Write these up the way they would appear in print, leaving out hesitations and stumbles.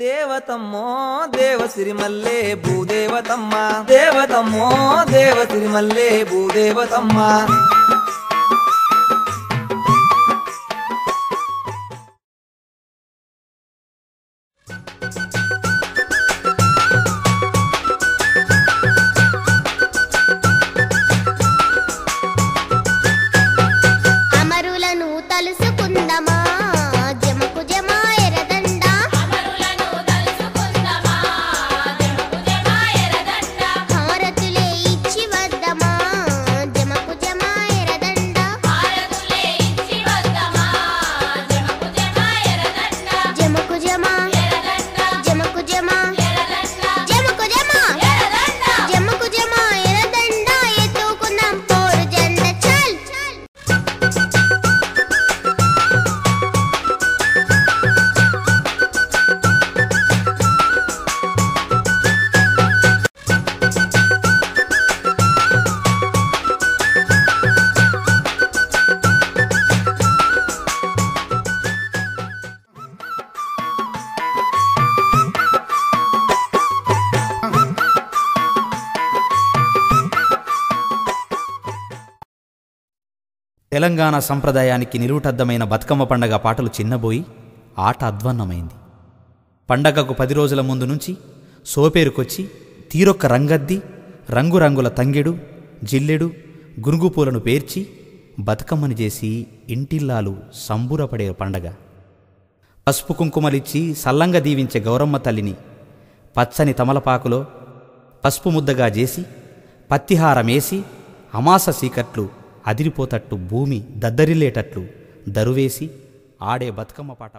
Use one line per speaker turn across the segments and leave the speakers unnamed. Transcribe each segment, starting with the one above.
దేవతమ్మో దేవసిరిమల్లే భూదేవతమ్మ దేవతమ్మో దేవసిరిమల్లే భూదేవతమ్మ
తెలంగాణ సంప్రదాయానికి నిలువుటద్దమైన బతుకమ్మ పండగ పాటలు చిన్నబోయి ఆట అధ్వన్నమైంది. పండగకు 10 రోజుల ముందు నుంచి సోపేరుకొచ్చి తీరొక్క రంగద్ది రంగురంగుల తంగెడు జిల్లెడు గునుగుపూలను పేర్చి బతుకమ్మని చేసి ఇంటిల్లాలు సంబురపడే పండగ. పసుపు కుంకుమలిచ్చి సల్లంగా దీవించే గౌరమ్మ తల్లిని పచ్చని తమలపాకులో పసుపు ముద్దగా చేసి పత్తిహారమేసి అమాస సీకట్లు అదిరిపోతట్టు భూమి దద్దరిల్లేటట్లు దరువేసి ఆడే బతుకమ్మ పాట.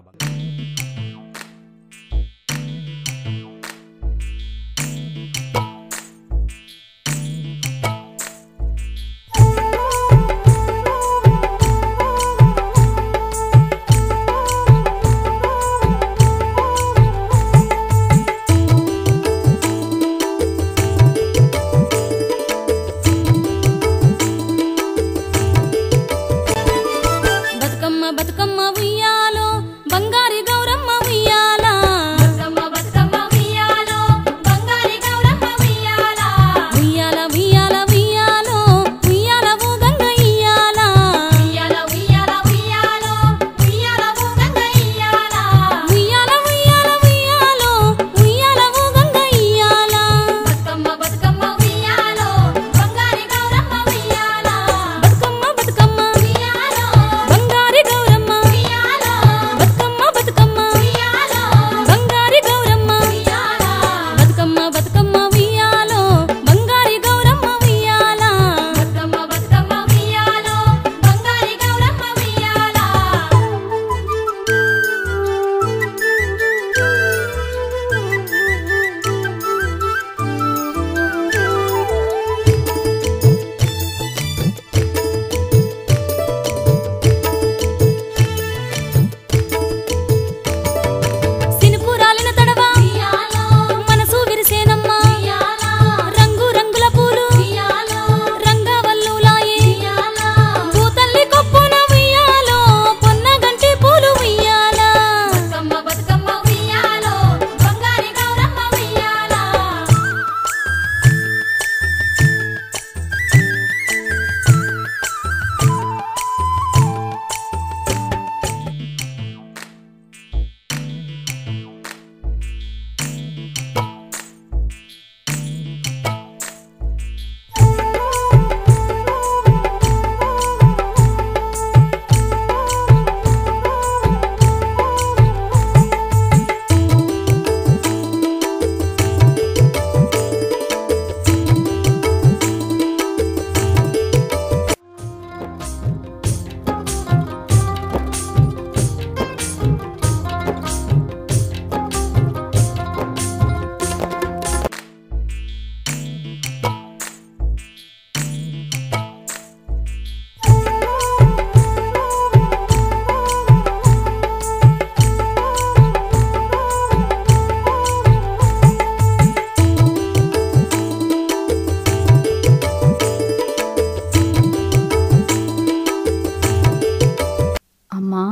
అమ్మా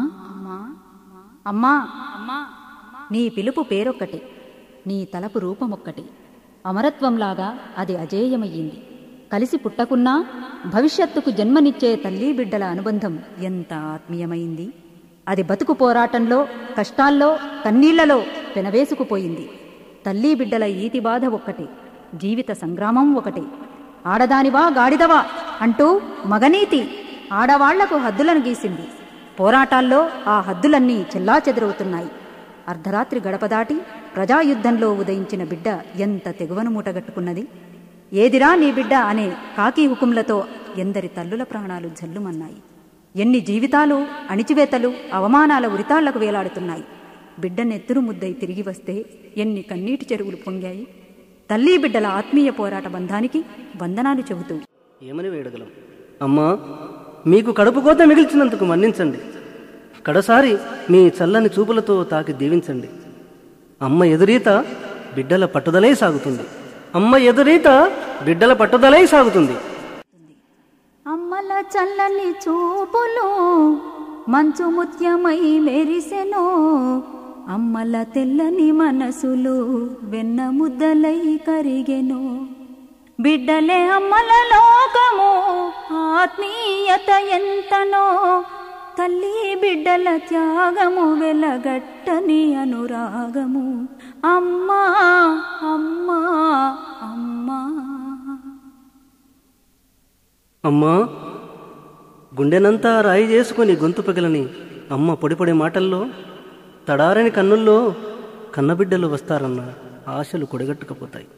అమ్మా అమ్మా నీ పిలుపు పేరొక్కటి, నీ తలపు రూపమొక్కటి. అమరత్వంలాగా అది అజేయమయ్యింది. కలిసి పుట్టకున్నా భవిష్యత్తుకు జన్మనిచ్చే తల్లి బిడ్డల అనుబంధం ఎంత ఆత్మీయమైంది. అది బతుకు పోరాటంలో, కష్టాల్లో, కన్నీళ్లలో పెనవేసుకుపోయింది. తల్లి బిడ్డల ఈతి బాధ ఒక్కటి, జీవిత సంగ్రామం ఒకటి. ఆడదానివా గాడిదవా అంటూ మగనీతి ఆడవాళ్లకు హద్దులను గీసింది. పోరాటాల్లో ఆ హద్దులన్నీ చెల్లాచెదరవుతున్నాయి. అర్ధరాత్రి గడపదాటి ప్రజాయుద్ధంలో ఉదయించిన బిడ్డ ఎంత తెగువను మూటగట్టుకున్నది. ఏదిరా నీ బిడ్డ అనే కాకి హుకుంలతో ఎందరి తల్లుల ప్రాణాలు జల్లుమన్నాయి. ఎన్ని జీవితాలు అణిచివేతలు, అవమానాల ఉరితాళ్లకు వేలాడుతున్నాయి. బిడ్డ నెత్తురు ముద్దై తిరిగి వస్తే ఎన్ని కన్నీటి చెరువులు పొంగాయి. తల్లి బిడ్డల ఆత్మీయ పోరాట బంధానికి వందనాలు చెబుతూ
ఏమని వేడగలం? అమ్మా, మీకు కడుపు కోత మిగిల్చినందుకు మన్నించండి. కడసారి మీ చల్లని చూపులతో తాకి దీవించండి. అమ్మ ఎదురీత బిడ్డల పట్టుదలై సాగుతుంది. అమ్మ ఎదురీత బిడ్డల పట్టుదలై సాగుతుంది.
అమ్మల చల్లని చూపులు మంచు ముత్యమై మెరిసెను. అమ్మల తెల్లని మనసులు వెన్న ముద్దలై కరిగెను. బిడ్డలే అమ్మల లోకము, ఆత్మీయత ఎంతనో. తల్లి బిడ్డల త్యాగము వెలగట్టని అనురాగము. అమ్మా అమ్మా అమ్మా.
అమ్మా, గుండెనంతా రాయి చేసుకుని గొంతు పగిలని అమ్మ పొడిపొడి మాటల్లో, తడారని కన్నుల్లో కన్నబిడ్డలు వస్తారన్న ఆశలు కొడగట్టుకపోతాయి.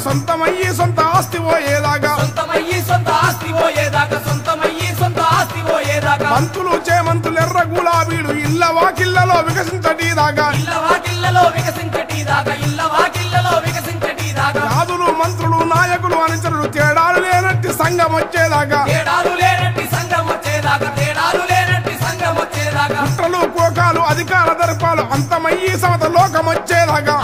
సొంతమయ్యి సొంత ఆస్తి పోయేదాకా మంతులు చేమంతులు ఎర్ర గులాబీలు ఇళ్ళ వాకిళ్లలో వికసించటీదాకా రాజులు మంత్రులు నాయకులు అనుచరులు తేడాలు లేనట్టి సంఘం వచ్చేదాకా కుట్రలు కోకాలు అధికార దర్పాలు అంతమయ్యి సమత లోకం వచ్చేదాకా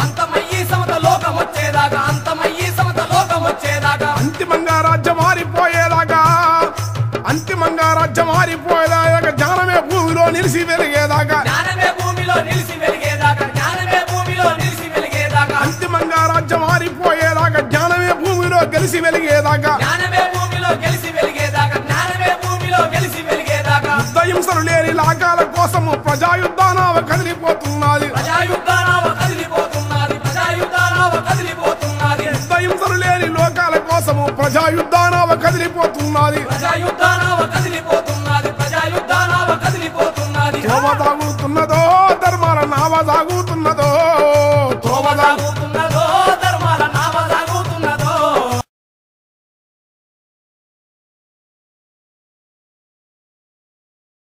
అంతిమంగా రాజ్యం మారిపోయేదాకా జ్ఞానమే భూమిలో నిలిచి వెలిగేదాకా అంతిమంగా రాజ్యం మారిపోయేదాకా జ్ఞానమే భూమిలో గెలిచి వెలిగేదాకా యుద్ధహింసలు లేని లాగాల కోసము ప్రజాయుద్ధానావ కదిలిపోతున్నది. యుద్ధహింసలు లేని లోకాల కోసము ప్రజాయుద్ధానావ కదిలిపోతున్నది. సాగుతున్నదో ధర్మాల నావ